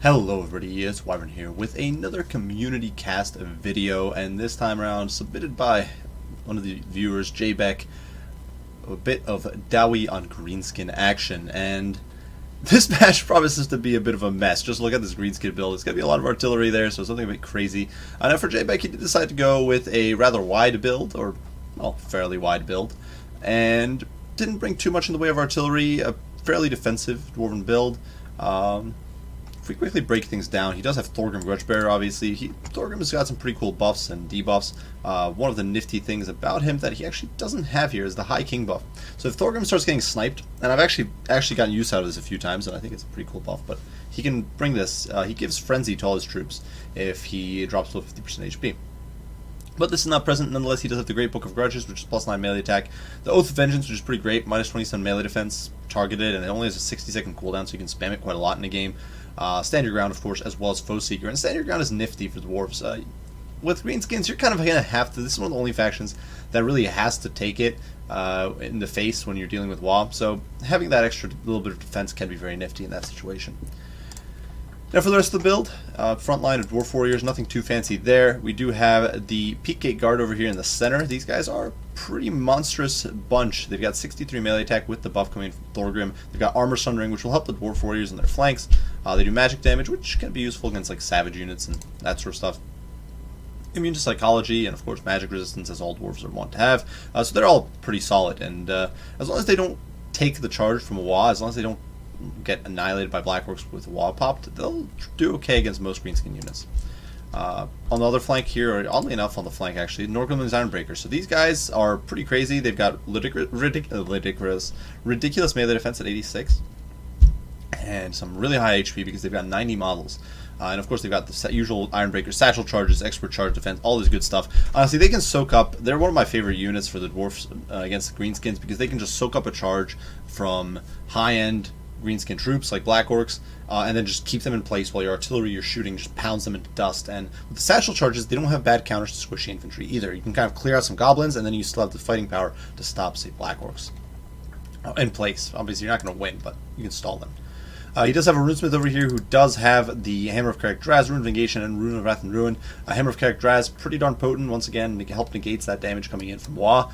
Hello everybody, it's Wyvern here with another community cast video, and this time around submitted by one of the viewers, JBeck, a bit of Dowie on Greenskin action. And this match promises to be a bit of a mess. Just look at this Greenskin build. It's going to be a lot of artillery there, so something a bit crazy. Now for JBeck, he did decide to go with a rather wide build, or, well, fairly wide build, and didn't bring too much in the way of artillery. A fairly defensive Dwarven build. If we quickly break things down, he does have Thorgrim Grudgebearer, obviously. Thorgrim has got some pretty cool buffs and debuffs. One of the nifty things about him that he actually doesn't have here is the High King buff. So if Thorgrim starts getting sniped, and I've actually gotten use out of this a few times, and I think it's a pretty cool buff, but he can bring this. He gives Frenzy to all his troops if he drops below 50% HP. But this is not present. Nonetheless, he does have the Great Book of Grudges, which is +9 melee attack. The Oath of Vengeance, which is pretty great, -27 melee defense, targeted, and it only has a 60-second cooldown, so you can spam it quite a lot in a game. Stand Your Ground, of course, as well as Foe Seeker. And Stand Your Ground is nifty for Dwarves. With Greenskins, you're kind of going to have to. This is one of the only factions that really has to take it in the face when you're dealing with WoW. So having that extra little bit of defense can be very nifty in that situation. Now for the rest of the build, front line of Dwarf Warriors, nothing too fancy there. We do have the Peak Gate Guard over here in the center. These guys are a pretty monstrous bunch. They've got 63 melee attack with the buff coming from Thorgrim. They've got Armor Sundering, which will help the Dwarf Warriors on their flanks. They do magic damage, which can be useful against like savage units and that sort of stuff. Immune to psychology, and of course magic resistance, as all dwarves are wont to have. So they're all pretty solid, and as long as they don't take the charge from a WoW, as long as they don't get annihilated by Black Orcs with WoW popped, they'll do okay against most Greenskin units. On the other flank here, or oddly enough on the flank actually, Norgrim's Ironbreaker. So these guys are pretty crazy. They've got ridiculous melee defense at 86, and some really high HP because they've got 90 models. And of course they've got the usual Ironbreaker, satchel charges, expert charge defense, all this good stuff. Honestly, they can soak up. They're one of my favorite units for the Dwarfs against the Greenskins, because they can just soak up a charge from high-end Greenskin troops like Black Orcs, and then just keep them in place while your artillery you're shooting just pounds them into dust. And with the satchel charges, they don't have bad counters to squishy infantry either. You can kind of clear out some goblins, and then you still have the fighting power to stop, say, Black Orcs in place. Obviously, you're not going to win, but you can stall them. He does have a Runesmith over here who does have the Hammer of Carrick Draz, Rune of Negation, and Rune of Wrath and Ruin. Hammer of Carrick Draz, pretty darn potent, once again, to help negates that damage coming in from WoW.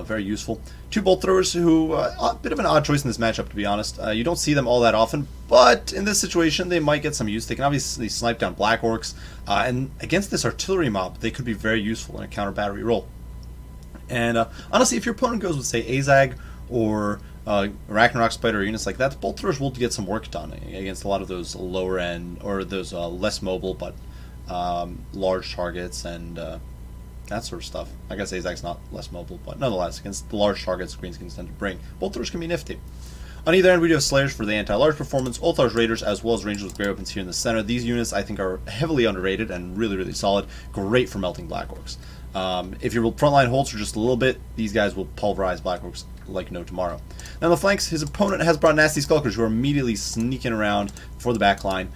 Very useful. Two Bolt Throwers who, a bit of an odd choice in this matchup, to be honest. You don't see them all that often, but in this situation they might get some use. They can obviously snipe down Black Orcs, and against this artillery mob, they could be very useful in a counter battery role. And honestly, if your opponent goes with, say, Azag or Ragnarok Spider or units like that, the Bolt Throwers will get some work done against a lot of those lower end, or those less mobile but large targets and that sort of stuff. I guess Azag's not less mobile, but nonetheless, against the large targets Greenskins tend to bring, Bolt Throwers can be nifty. On either end, we do have Slayers for the anti-large performance, Ulthar's Raiders, as well as Rangers with Grey Opens here in the center. These units, I think, are heavily underrated and really, really solid. Great for melting Black Orcs. If your frontline holds for just a little bit, these guys will pulverize Black Orcs like no tomorrow. Now on the flanks, his opponent has brought Nasty Skulkers, who are immediately sneaking around for the back line.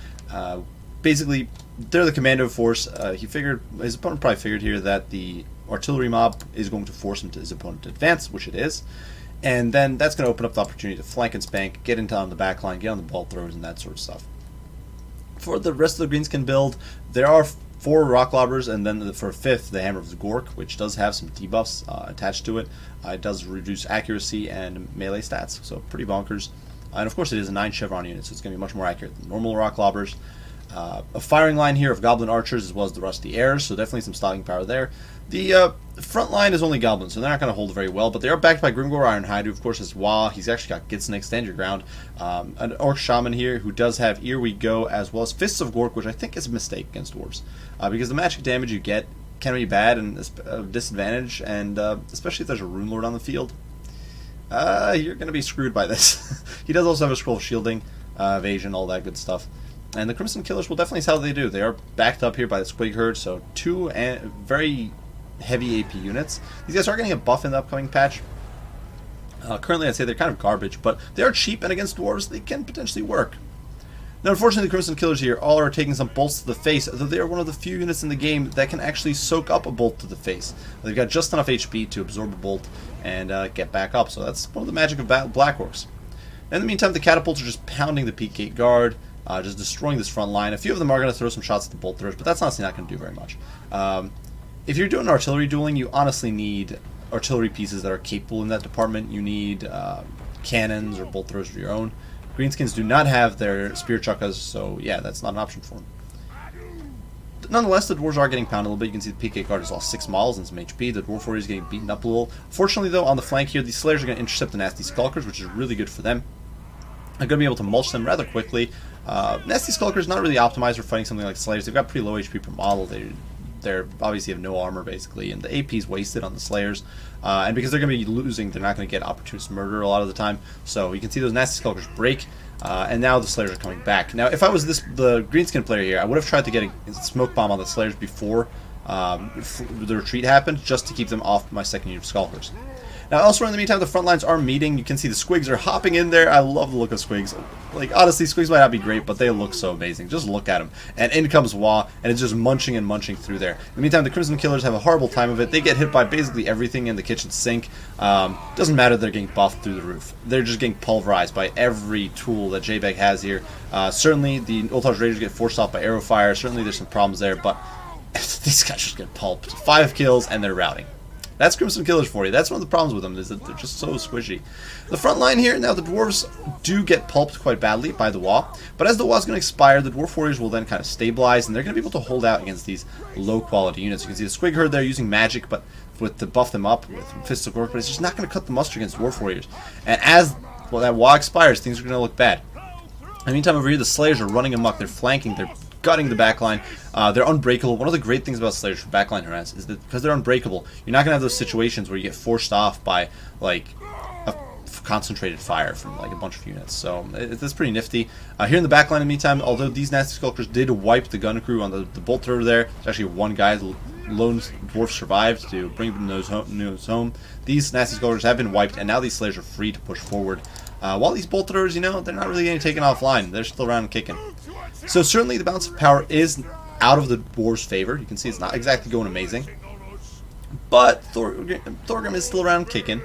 Basically, they're the commando force. His opponent probably figured here that the artillery mob is going to force his opponent to advance, which it is. And then that's going to open up the opportunity to flank and spank, get into on the back line, get on the Bolt Throwers, and that sort of stuff. For the rest of the Greenskin build, there are 4 Rock Lobbers, and then for a 5th, the Hammer of the Gork, which does have some debuffs attached to it. It does reduce accuracy and melee stats, so pretty bonkers. And of course, it is a 9 Chevron unit, so it's going to be much more accurate than normal Rock Lobbers. A firing line here of Goblin Archers, as well as the Rusty Heirs, so definitely some stopping power there. The front line is only Goblins, so they're not going to hold very well, but they are backed by Grimgor Ironhide, who of course has WoW. He's actually got Gitsnick, Stand Your Ground. An Orc Shaman here who does have Here We Go, as well as Fists of Gork, which I think is a mistake against Dwarves, because the magic damage you get can be bad and a disadvantage, and especially if there's a Rune Lord on the field, you're going to be screwed by this. He does also have a Scroll of Shielding, evasion, all that good stuff. And the Crimson Killers will definitely see how they do. They are backed up here by the Squig Herd, so 2 very heavy AP units. These guys are getting a buff in the upcoming patch. Currently, I'd say they're kind of garbage, but they are cheap, and against Dwarves, they can potentially work. Now, unfortunately, the Crimson Killers here all are taking some bolts to the face, though they are one of the few units in the game that can actually soak up a bolt to the face. They've got just enough HP to absorb a bolt and get back up, so that's one of the magic of Black Orcs. In the meantime, the Catapults are just pounding the Peak Gate Guard. just destroying this front line. A few of them are going to throw some shots at the bolt throwers, but that's honestly not going to do very much. If you're doing artillery dueling, you honestly need artillery pieces that are capable in that department. You need cannons or bolt throwers of your own. Greenskins do not have their spear chuckas, so yeah, that's not an option for them. Nonetheless, the dwarves are getting pounded a little bit. You can see the PK guard has lost 6 models and some HP. The dwarf warrior is getting beaten up a little. Fortunately, though, on the flank here, these slayers are going to intercept the nasty skulkers, which is really good for them. I'm going to be able to mulch them rather quickly. Nasty skulkers not really optimized for fighting something like slayers. They've got pretty low HP per model. They're obviously have no armor basically, and the AP is wasted on the slayers. And because they're going to be losing, they're not going to get opportunist murder a lot of the time. So you can see those nasty skulkers break. And now the slayers are coming back. Now, if I was the greenskin player here, I would have tried to get a smoke bomb on the slayers before the retreat happened, just to keep them off my second unit of skulkers. Now, elsewhere in the meantime, the front lines are meeting. You can see the squigs are hopping in there. I love the look of squigs. Like, honestly, squigs might not be great, but they look so amazing. Just look at them. And in comes Wah, and it's just munching and munching through there. In the meantime, the Crimson Killers have a horrible time of it. They get hit by basically everything in the kitchen sink. Doesn't matter they're getting buffed through the roof. They're just getting pulverized by every tool that JBEG has here. Certainly, the Ultaj Raiders get forced off by arrow fire. Certainly, there's some problems there, but these guys just get pulped. 5 kills, and they're routing. That's Crimson Killers for you. That's one of the problems with them, is that they're just so squishy. The front line here, now the Dwarves do get pulped quite badly by the Wah, but as the Wah is going to expire, the Dwarf Warriors will then kind of stabilize, and they're going to be able to hold out against these low-quality units. You can see the Squig Herd there using magic, but to buff them up with Fists of Gork, but it's just not going to cut the mustard against Dwarf Warriors. And as that Wah expires, things are going to look bad. In the meantime, over here, the Slayers are running amok. They're flanking. They're gutting the backline. They're unbreakable. One of the great things about Slayers for backline harass is that because they're unbreakable, you're not going to have those situations where you get forced off by, like, a concentrated fire from, like, a bunch of units. So, it's pretty nifty. Here in the backline, in the meantime, although these nasty skulkers did wipe the gun crew on the bolt thrower there, there's actually one guy, the lone dwarf, survived to bring them those home. These nasty skulkers have been wiped, and now these Slayers are free to push forward. While these bolt throwers, you know, they're not really getting taken offline. They're still around and kicking. So certainly the balance of power is out of the Dwarves' favor. You can see it's not exactly going amazing. But Thorgrim is still around kicking.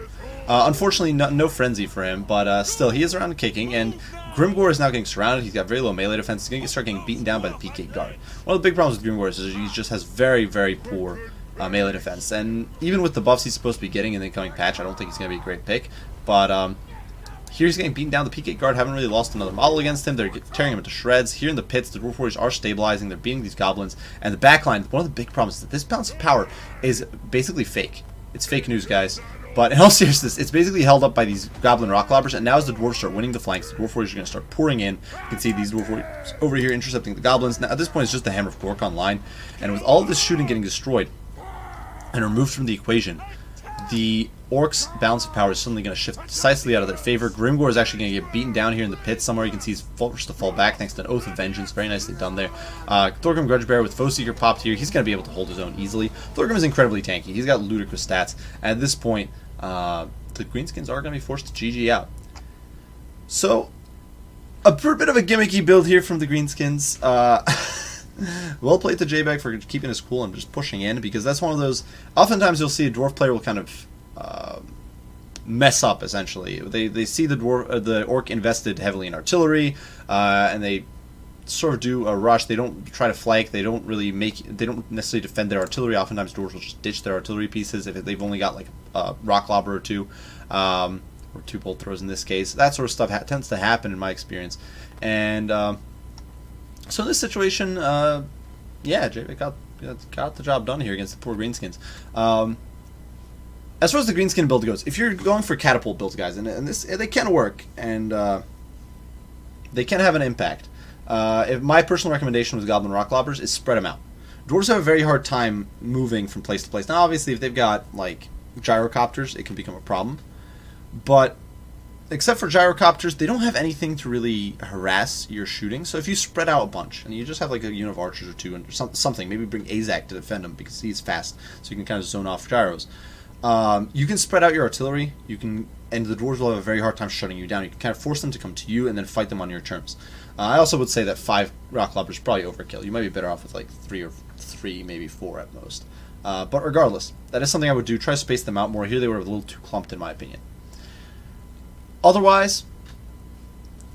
Unfortunately, no frenzy for him, but still, he is around kicking. And Grimgor is now getting surrounded. He's got very low melee defense. He's going to start getting beaten down by the PK guard. One of the big problems with Grimgor is he just has very, very poor melee defense. And even with the buffs he's supposed to be getting in the incoming patch, I don't think he's going to be a great pick. But here he's getting beaten down. The PK guard haven't really lost another model against him. They're tearing him into shreds. Here in the pits, the Dwarf Warriors are stabilizing. They're beating these goblins. And the backline, one of the big problems is that this balance of power is basically fake. It's fake news, guys. But in all seriousness, it's basically held up by these goblin rock lobbers. And now as the Dwarves start winning the flanks, the Dwarf Warriors are going to start pouring in. You can see these Dwarf Warriors over here intercepting the goblins. Now at this point, it's just the Hammer of Gork online. And with all of this shooting getting destroyed and removed from the equation, the Orcs' balance of power is suddenly going to shift decisively out of their favor. Grimgor is actually going to get beaten down here in the pit somewhere. You can see he's forced to fall back thanks to an Oath of Vengeance. Very nicely done there. Thorgrim Grudgebearer with Foeseeker popped here. He's going to be able to hold his own easily. Thorgrim is incredibly tanky. He's got ludicrous stats. And at this point, the Greenskins are going to be forced to GG out. So, a bit of a gimmicky build here from the Greenskins. Well played to JBEG for keeping us cool and just pushing in, because that's one of those. Oftentimes you'll see a dwarf player will kind of mess up. Essentially, they see the orc invested heavily in artillery, and they sort of do a rush. They don't try to flank. They don't necessarily defend their artillery. Oftentimes dwarves will just ditch their artillery pieces if they've only got like a rock lobber or two, or 2 bolt throws in this case. That sort of stuff tends to happen in my experience, and so in this situation, yeah, JBEG got the job done here against the poor Greenskins. As far as the Greenskin build goes, if you're going for catapult builds, guys, and this they can work, and they can have an impact. If my personal recommendation with Goblin Rock Lobbers is spread them out. Dwarves have a very hard time moving from place to place. Now, obviously, if they've got like gyrocopters, it can become a problem. But except for gyrocopters, they don't have anything to really harass your shooting. So if you spread out a bunch, and you just have like a unit of archers or 2, and something, maybe bring Azak to defend him because he's fast, so you can kind of zone off gyros. You can spread out your artillery. And the dwarves will have a very hard time shutting you down. You can kind of force them to come to you and then fight them on your terms. I also would say that 5 rock lobbers is probably overkill. You might be better off with like 3, maybe 4 at most. But regardless, that is something I would do. Try to space them out more. Here they were a little too clumped, in my opinion. Otherwise,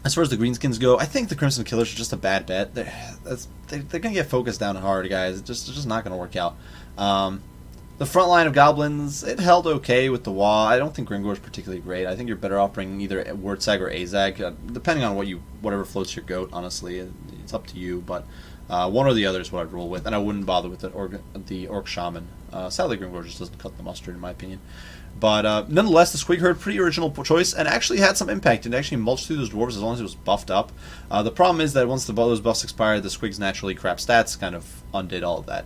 As far as the Greenskins go, I think the Crimson Killers are just a bad bet. They're going to get focused down hard, guys. It's just not going to work out. The front line of Goblins, it held okay with the Wah. I don't think Gringor is particularly great. I think you're better off bringing either Wurtzag or Azag, depending on whatever floats your goat, honestly. It's up to you, but one or the other is what I'd roll with, and I wouldn't bother with the Orc Shaman. Sadly, Gringor just doesn't cut the mustard, in my opinion. But nonetheless, the Squig Herd, pretty original choice, and actually had some impact. It actually mulched through those Dwarves as long as it was buffed up. The problem is that once those buffs expired, the Squigs naturally crap stats kind of undid all of that.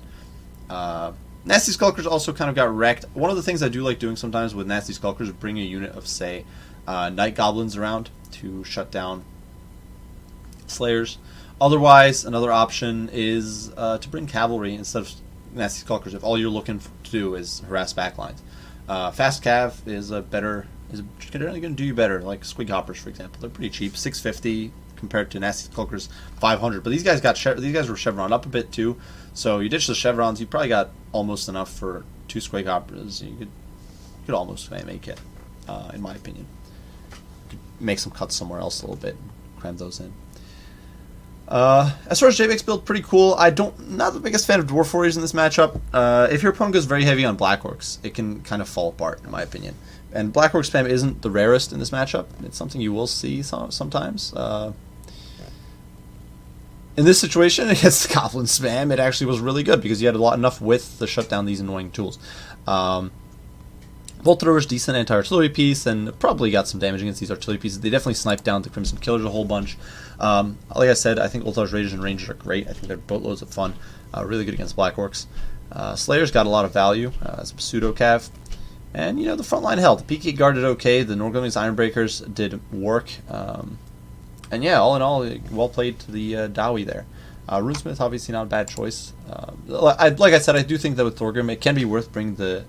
Nasty Skulkers also kind of got wrecked. One of the things I do like doing sometimes with Nasty Skulkers is bring a unit of, say, Night Goblins around to shut down Slayers. Otherwise, another option is to bring Cavalry instead of Nasty Skulkers if all you're looking to do is harass backlines. Fast Cav is generally going to do you better, like Squig Hoppers, for example. They're pretty cheap, 650 compared to Nasty Skulkers, 500. But these guys were chevroned up a bit too. So you ditch the chevrons, you probably got almost enough for 2 Squig Hoppers. You could almost make it, in my opinion. Could make some cuts somewhere else a little bit, cram those in. As far as JBake's build, pretty cool. Not the biggest fan of Dwarf Warriors in this matchup. If your opponent goes very heavy on Black Orcs, it can kind of fall apart, in my opinion. And Black Orc spam isn't the rarest in this matchup. It's something you will see sometimes. In this situation, against the Goblin spam, it actually was really good because you had enough width to shut down these annoying tools. Voltorover's decent anti-artillery piece, and probably got some damage against these artillery pieces. They definitely sniped down the Crimson Killers a whole bunch. Like I said, I think Voltorover's Raiders and Rangers are great. I think they're boatloads of fun. Really good against Black Orcs. Slayers got a lot of value as a pseudo-cav. And, the front line held. The PK guarded okay. The Norglem's Ironbreakers did work. And yeah, all in all, well played to the Dowie there. Runesmith, obviously not a bad choice. Like I said, I do think that with Thorgrim, it can be worth bringing the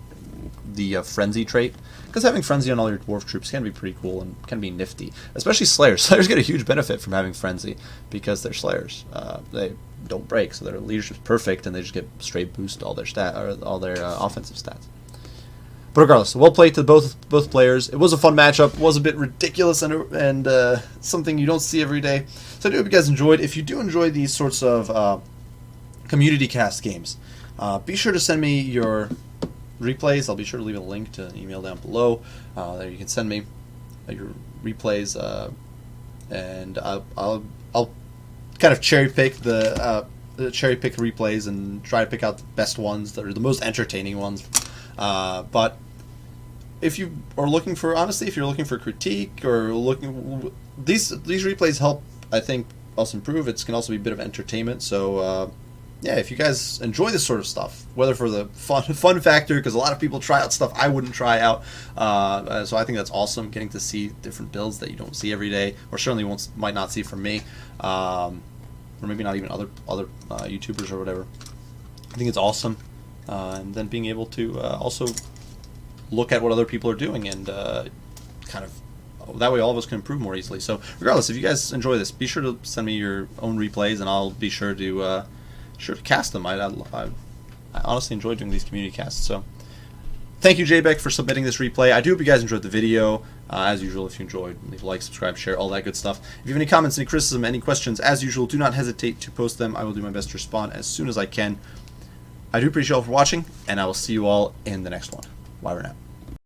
Frenzy trait, because having Frenzy on all your Dwarf troops can be pretty cool and can be nifty. Especially Slayers. Slayers get a huge benefit from having Frenzy, because they're Slayers. They don't break, so their leadership's perfect, and they just get straight boost all their offensive stats. But regardless, well played to both players. It was a fun matchup. It was a bit ridiculous and something you don't see every day. So I do hope you guys enjoyed. If you do enjoy these sorts of community cast games, be sure to send me your replays. I'll be sure to leave a link to an email down below. There you can send me your replays, and I'll kind of cherry pick the replays and try to pick out the best ones that are the most entertaining ones. But if you are looking for, honestly, if you're looking for critique or these replays help, I think, us improve. It can also be a bit of entertainment. So yeah, if you guys enjoy this sort of stuff, whether for the fun factor, because a lot of people try out stuff I wouldn't try out, so I think that's awesome, getting to see different builds that you don't see every day, or certainly might not see from me, or maybe not even other YouTubers or whatever. I think it's awesome. And then being able to also look at what other people are doing, and kind of that way all of us can improve more easily. So regardless, if you guys enjoy this, be sure to send me your own replays, and I'll be sure to cast them. I honestly enjoy doing these community casts. So thank you, JBek, for submitting this replay. I do hope you guys enjoyed the video. As usual, if you enjoyed, leave a like, subscribe, share, all that good stuff. If you have any comments, any criticism, any questions, as usual, do not hesitate to post them. I will do my best to respond as soon as I can. I do appreciate you all for watching, and I will see you all in the next one. Bye for now.